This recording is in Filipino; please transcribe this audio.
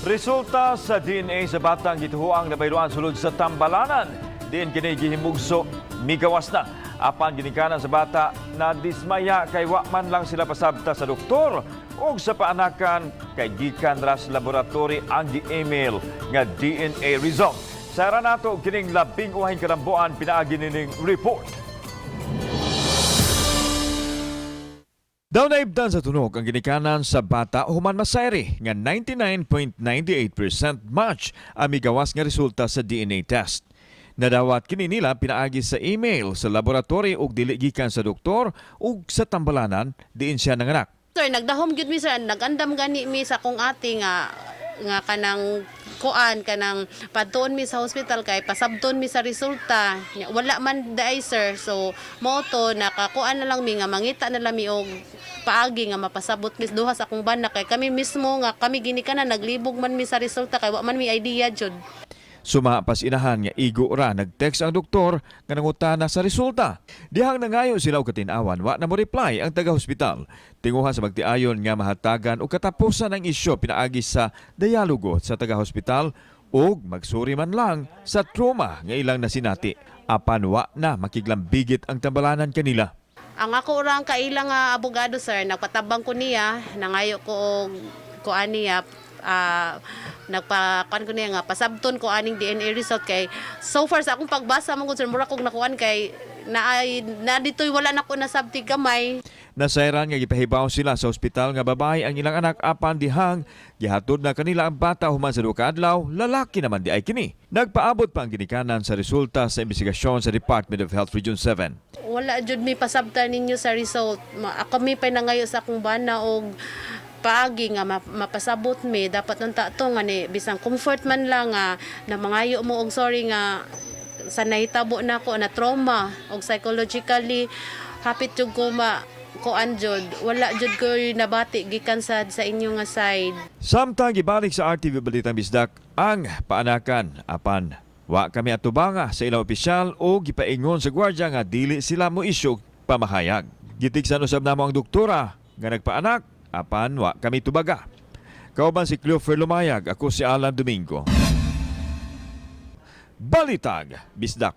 Resulta sa DNA sa batang gituhuang nabayloan sulod sa Tambalanan. Diin kini gihimugso migawas na. Apan ginikanan sa bata na dismaya kay wa man lang sila pasabta sa doktor ug sa paanakan kay gikan ra sa laboratory ang gi-email nga DNA result. Sa nato kining labing uwahing kalambuan pinaagi nining report. Daw naibdan sa tunog ang ginikanan sa bata human masayri nga 99.98% match ang migawas nga resulta sa DNA test. Nadawat kini nila pinaagi sa email sa laboratory ug dili gikan sa doktor ug sa Tambalanan diin siya nanganak. Sir, nagdahom gyud mi sir, nagandam gani mi sa kong ate nga kanang kuan kanang padtuon mi sa hospital kay pasabton mi sa resulta. Wala man daay sir. So mo to nakakuan na lang mi nga mangita na lang mi og paagi nga mapasabot mi duha sa akong bana kay kami mismo nga kami ginikanan naglibog man mi sa resulta kay wa man mi idea jud. Sumapas inahan nga igo ra nag-text ang doktor nga nangutana sa resulta. Dihang nangayo sila og katinawan wa na mo reply ang taga-hospital. Tinguha sa magtiayon nga mahatagan o katapusan ang isyu pinaagi sa dialogo sa taga-hospital ug magsuri man lang sa trauma nga ilang nasinati. Apan wa na makiglambigit ang Tambalanan kanila. Ang ako orang kailang nga abogado sir, nagpatabang ko niya, nangayo ko og kuan niya nagpakuan ko niya nga pasabton ko aning DNA result kay so far sa akong pagbasa mo sir mura kog nakuan kay na ditoy wala na ko nasabti gamay. Nasayran nga gipahibaw sila sa ospital nga babae ang ilang anak apan dihang gihatod na kanila ang bata human sa duha ka adlaw, lalaki naman di ay kini. Nagpaabot pa ang ginikanan sa resulta sa investigasyon sa Department of Health Region 7. Wala jud mi pasabtan ninyo sa result. Ako mi pa nangayo sa akong bana og paagi nga mapasabot mi dapat nung tato nga ni bisang comfort man lang nga na mangayo mo og sorry nga sa nahitabo na ko na trauma og psychologically hapit jud ko kuan jud wala jud ko nabati gikan sa inyo nga side. Samtang gibalik sa RTV Balitang Bisdak ang paanakan apan wa kami atubanga sa ilang opisyal o gipaingon sa gwardiya nga dili sila mo isyog pamahayag. Gitiksan usab namo ang doktora nga nagpaanak apan wa kami tubaga. Kauban si Cleofer Lumayag, ako si Alan Domingo. Balitag Bisdak.